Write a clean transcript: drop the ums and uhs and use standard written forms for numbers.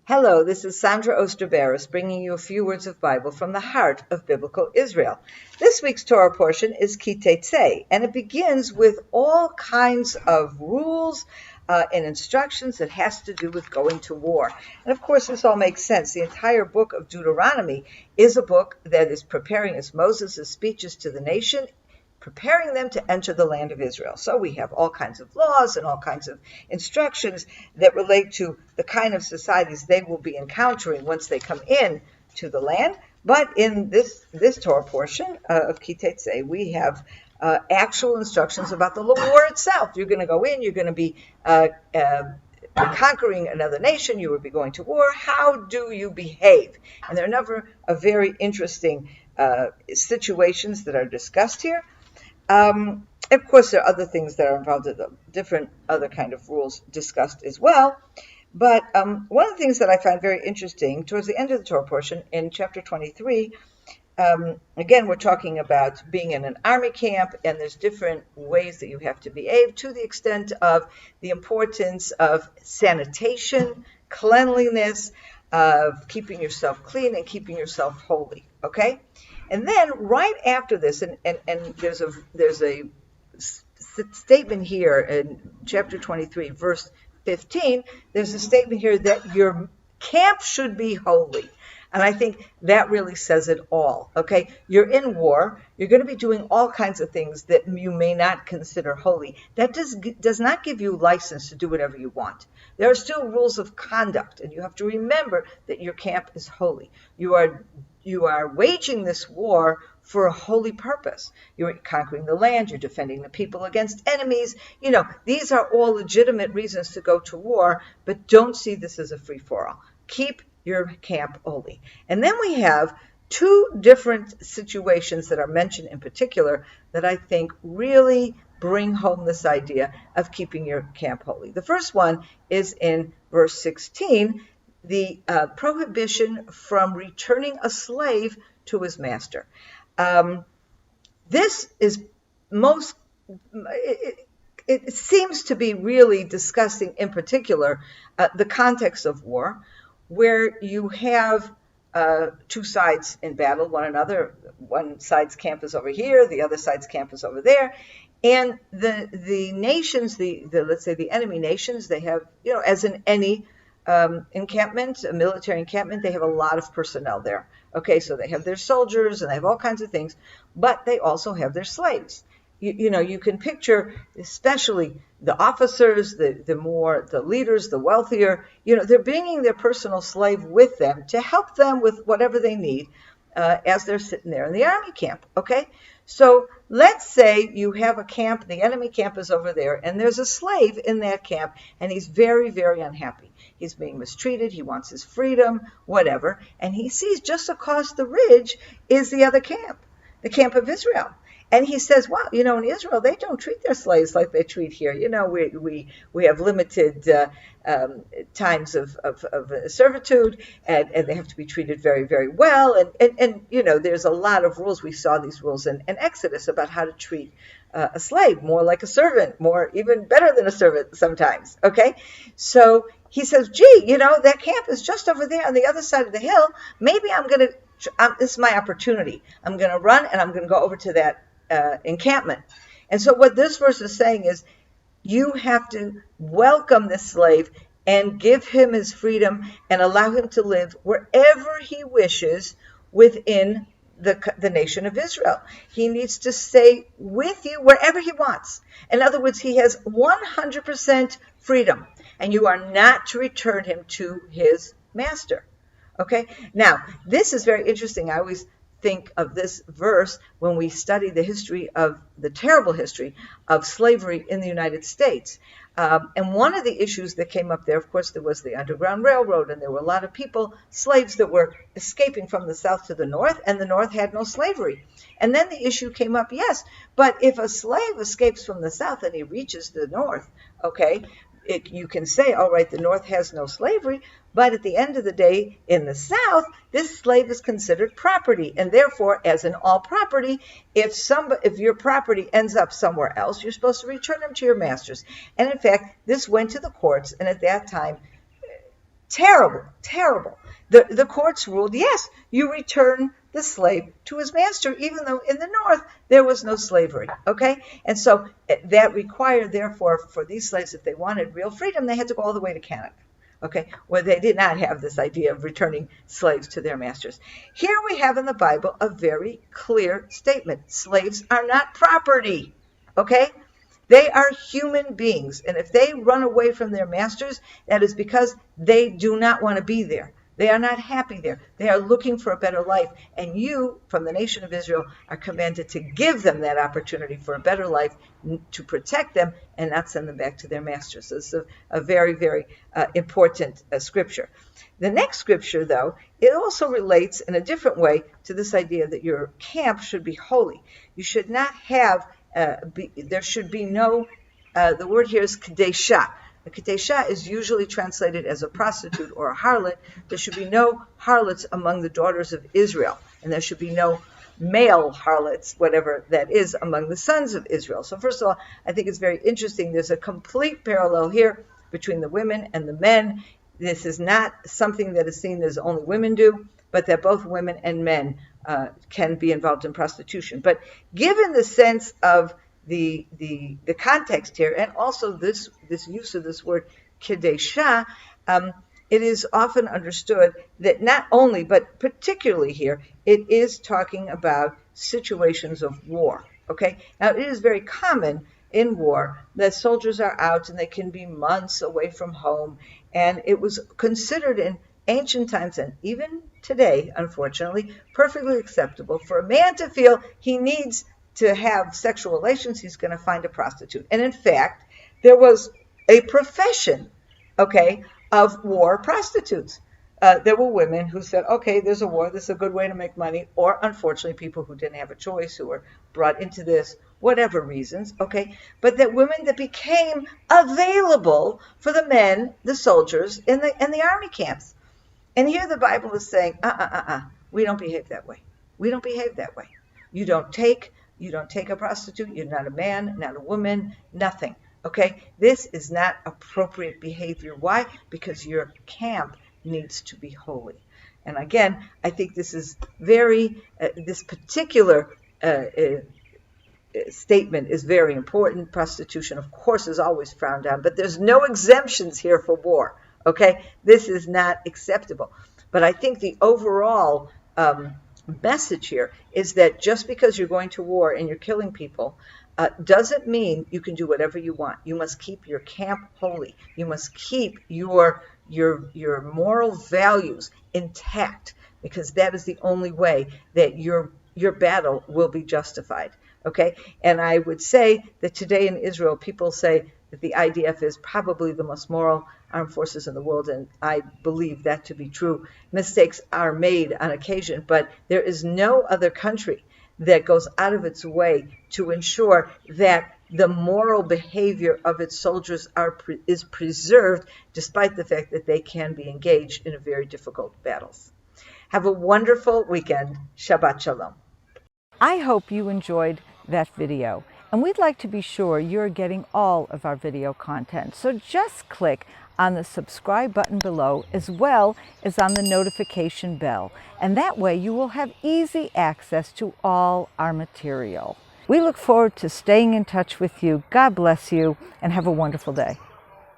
Hello, this is Sondra Oster, Baras, bringing you a few words of Bible from the heart of Biblical Israel. This week's Torah portion is Ki Tezeh, and it begins with all kinds of rules and instructions that has to do with going to war. And of course, this all makes sense. The entire book of Deuteronomy is a book that is preparing as Moses' speeches to the nation, preparing them to enter the land of Israel. So we have all kinds of laws and all kinds of instructions that relate to the kind of societies they will be encountering once they come in to the land. But in this Torah portion of Ki Tezeh, we have actual instructions about the war itself. You're going to go in, you're going to be conquering another nation, you will be going to war. How do you behave? And there are a number of very interesting situations that are discussed here. Of course, there are other things that are involved in different other kind of rules discussed as well. But one of the things that I find very interesting, towards the end of the Torah portion, in chapter 23, again, we're talking about being in an army camp, and there's different ways that you have to behave to the extent of the importance of sanitation, cleanliness, of keeping yourself clean and keeping yourself holy, okay? And then right after this, and there's a statement here in chapter 23, verse 15, there's a statement here that your camp should be holy. And I think that really says it all, okay? You're in war. You're going to be doing all kinds of things that you may not consider holy. That does not give you license to do whatever you want. There are still rules of conduct, and you have to remember that your camp is holy. You are waging this war for a holy purpose. You're conquering the land. You're defending the people against enemies. These are all legitimate reasons to go to war, but don't see this as a free-for-all. Keep your camp holy. And then we have two different situations that are mentioned in particular that I think really bring home this idea of keeping your camp holy. The first one is in verse 16, the prohibition from returning a slave to his master. This is it seems to be really discussing in particular the context of war, where you have two sides in battle one another. One side's camp is over here, the other side's camp is over there. And the nations, let's say the enemy nations, they have, as in any encampment, a military encampment, they have a lot of personnel there. Okay, so they have their soldiers and they have all kinds of things, but they also have their slaves. You can picture, especially the officers, the leaders, the wealthier, they're bringing their personal slave with them to help them with whatever they need as they're sitting there in the army camp, okay? So let's say you have a camp, the enemy camp is over there, and there's a slave in that camp, and he's very, very unhappy. He's being mistreated, he wants his freedom, whatever, and he sees just across the ridge is the other camp, the camp of Israel. And he says, wow, in Israel, they don't treat their slaves like they treat here. We have limited times of servitude, and they have to be treated very, very well. And there's a lot of rules. We saw these rules in Exodus about how to treat a slave, more like a servant, more even better than a servant sometimes, okay? So he says, gee, that camp is just over there on the other side of the hill. Maybe this is my opportunity. I'm going to run, and I'm going to go over to that encampment. And so what this verse is saying is you have to welcome this slave and give him his freedom and allow him to live wherever he wishes within the nation of Israel. He needs to stay with you wherever he wants. In other words, he has 100% freedom, and you are not to return him to his master. Okay? Now, this is very interesting. I always think of this verse when we study the terrible history of slavery in the United States. And one of the issues that came up there, of course, there was the Underground Railroad, and there were a lot of people, slaves that were escaping from the South to the North, and the North had no slavery. And then the issue came up, yes, but if a slave escapes from the South and he reaches the North, okay, you can say, all right, the North has no slavery, but at the end of the day, in the South, this slave is considered property, and therefore, as in all property, if your property ends up somewhere else, you're supposed to return them to your masters. And in fact, this went to the courts, and at that time, Terrible, terrible. The courts ruled, yes, you return the slave to his master, even though in the North there was no slavery, okay? And so that required, therefore, for these slaves, if they wanted real freedom, they had to go all the way to Canada, okay, where they did not have this idea of returning slaves to their masters. Here we have in the Bible a very clear statement. Slaves are not property, okay? They are human beings, and if they run away from their masters, that is because they do not want to be there. They are not happy there. They are looking for a better life, and you, from the nation of Israel, are commanded to give them that opportunity for a better life, to protect them and not send them back to their masters. So it's a very, very important scripture. The next scripture, though, it also relates in a different way to this idea that your camp should be holy. You should not have there should be no, the word here is kadesha. The kadesha is usually translated as a prostitute or a harlot. There should be no harlots among the daughters of Israel, and there should be no male harlots, whatever that is, among the sons of Israel. So first of all, I think it's very interesting. There's a complete parallel here between the women and the men. This is not something that is seen as only women do, but that both women and men can be involved in prostitution. But given the sense of the context here, and also this use of this word kedesha, it is often understood that not only, but particularly here, it is talking about situations of war. Okay, now it is very common in war that soldiers are out and they can be months away from home, and it was considered in ancient times, and even today, unfortunately, perfectly acceptable for a man to feel he needs to have sexual relations. He's going to find a prostitute. And in fact, there was a profession, okay, of war prostitutes. There were women who said, okay, there's a war, this is a good way to make money, or unfortunately people who didn't have a choice, who were brought into this, whatever reasons, okay, but that women that became available for the men, the soldiers in the army camps. And here the Bible is saying, we don't behave that way. We don't behave that way. You don't take a prostitute. You're not a man, not a woman, nothing. Okay? This is not appropriate behavior. Why? Because your camp needs to be holy. And again, I think this is this particular statement is very important. Prostitution, of course, is always frowned on, but there's no exemptions here for war. Okay, this is not acceptable. But I think the overall message here is that just because you're going to war and you're killing people doesn't mean you can do whatever you want. You must keep your camp holy. You must keep your moral values intact, because that is the only way that your battle will be justified. Okay, and I would say that today in Israel, people say that the IDF is probably the most moral armed forces in the world, and I believe that to be true. Mistakes are made on occasion, but there is no other country that goes out of its way to ensure that the moral behavior of its soldiers is preserved, despite the fact that they can be engaged in very difficult battles. Have a wonderful weekend. Shabbat Shalom. I hope you enjoyed that video, and we'd like to be sure you're getting all of our video content. So just click on the subscribe button below, as well as on the notification bell, and that way you will have easy access to all our material. We look forward to staying in touch with you. God bless you, and have a wonderful day.